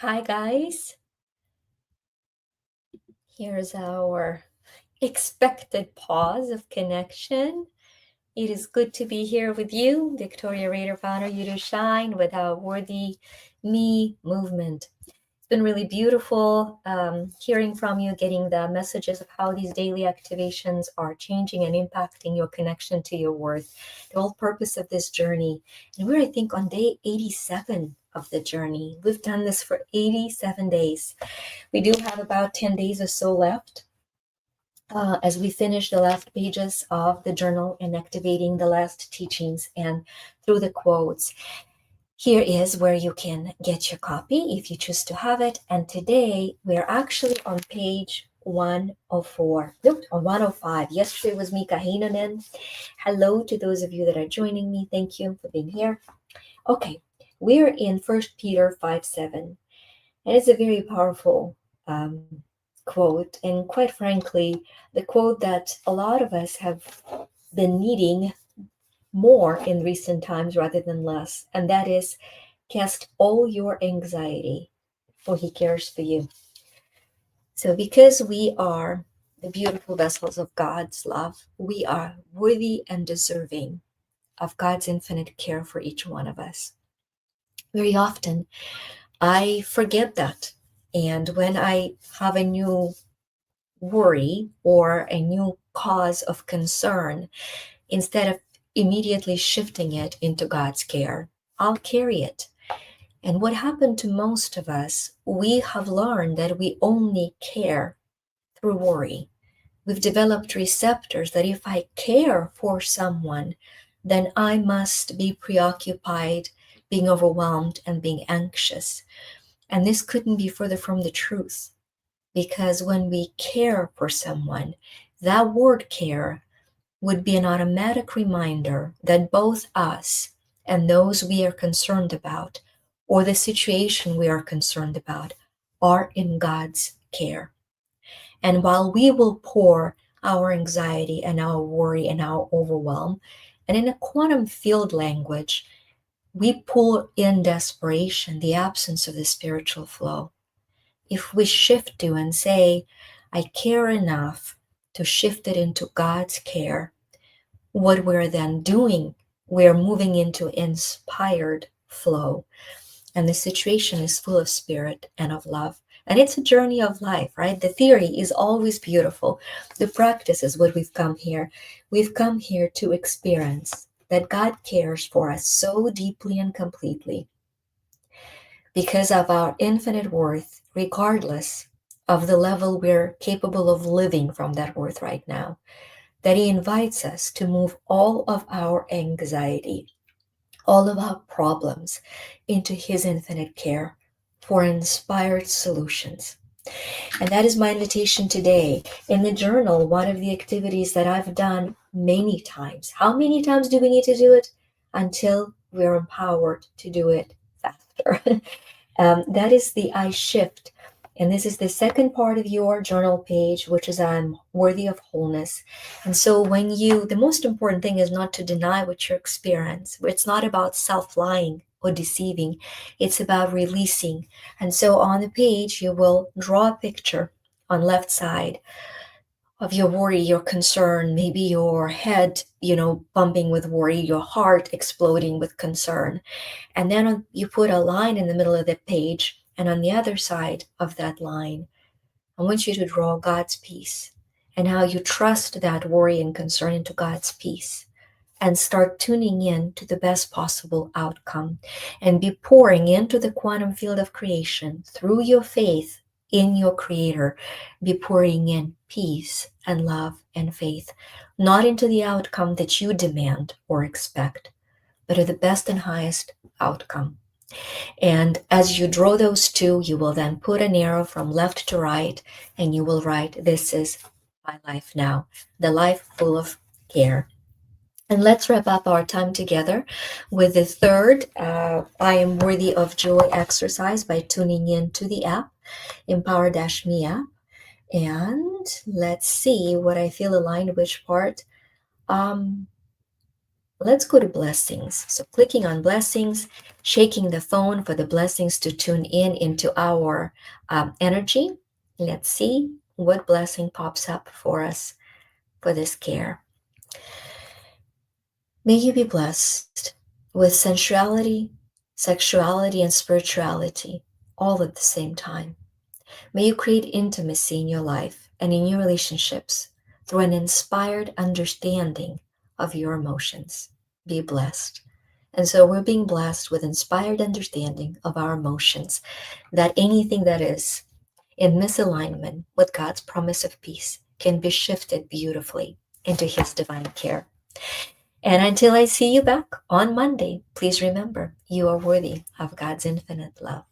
Hi, guys. Here's our expected pause of connection. It is good to be here with you, Victoria Rader founder, You to Shine with our Worthy Me movement. It's been really beautiful hearing from you, getting the messages of how these daily activations are changing and impacting your connection to your worth, the whole purpose of this journey. And we're, I think, on day 87 of the journey. We've done this for 87 days. We do have about 10 days or so left as we finish the last pages of the journal and activating the last teachings and through the quotes. Here is where you can get your copy if you choose to have it. And today we're actually on page 104, or 105. Yesterday was Mika Heinonen. Hello to those of you that are joining me. Thank you for being here. Okay, we're in 1 Peter 5:7. And it's a very powerful quote. And quite frankly, the quote that a lot of us have been needing more in recent times rather than less. And that is, cast all your anxiety, for he cares for you. So because we are the beautiful vessels of God's love, we are worthy and deserving of God's infinite care for each one of us. Very often, I forget that. And when I have a new worry or a new cause of concern, instead of immediately shifting it into God's care, I'll carry it. And what happened to most of us, we have learned that we only care through worry. We've developed receptors that if I care for someone, then I must be preoccupied, being overwhelmed, and being anxious. And this couldn't be further from the truth, because when we care for someone, that word care would be an automatic reminder that both us and those we are concerned about, or the situation we are concerned about, are in God's care. And while we will pour our anxiety and our worry and our overwhelm, and in a quantum field language, we pull in desperation, the absence of the spiritual flow. If we shift to and say, I care enough to shift it into God's care, what we're then doing, we're moving into inspired flow. And the situation is full of spirit and of love. And it's a journey of life, right? The theory is always beautiful. The practice is what we've come here. We've come here to experience that God cares for us so deeply and completely because of our infinite worth, regardless of the level we're capable of living from that worth right now, that He invites us to move all of our anxiety, all of our problems into His infinite care for inspired solutions. And that is my invitation today. In the journal, one of the activities that I've done many times. How many times do we need to do it? Until we're empowered to do it faster. That is the I shift. And this is the second part of your journal page, which is I'm worthy of wholeness. And so the most important thing is not to deny what you experience. It's not about self-lying or deceiving. It's about releasing. And so on the page, you will draw a picture on left side of your worry, your concern, maybe your head, bumping with worry, your heart exploding with concern. And then you put a line in the middle of the page, and on the other side of that line, I want you to draw God's peace and how you trust that worry and concern into God's peace and start tuning in to the best possible outcome and be pouring into the quantum field of creation through your faith in your Creator, be pouring in peace and love and faith, not into the outcome that you demand or expect, but to the best and highest outcome. And as you draw those two, you will then put an arrow from left to right, and you will write, this is my life now, the life full of care. And let's wrap up our time together with the third I Am Worthy of Joy exercise by tuning in to the app, Empower-Me app. And let's see what I feel aligned, which part. Let's go to blessings. So clicking on blessings, shaking the phone for the blessings to tune in into our energy. Let's see what blessing pops up for us for this care. May you be blessed with sensuality, sexuality, and spirituality all at the same time. May you create intimacy in your life and in your relationships through an inspired understanding of your emotions. Be blessed. And so we're being blessed with inspired understanding of our emotions, that anything that is in misalignment with God's promise of peace can be shifted beautifully into His divine care. And until I see you back on Monday, please remember you are worthy of God's infinite love.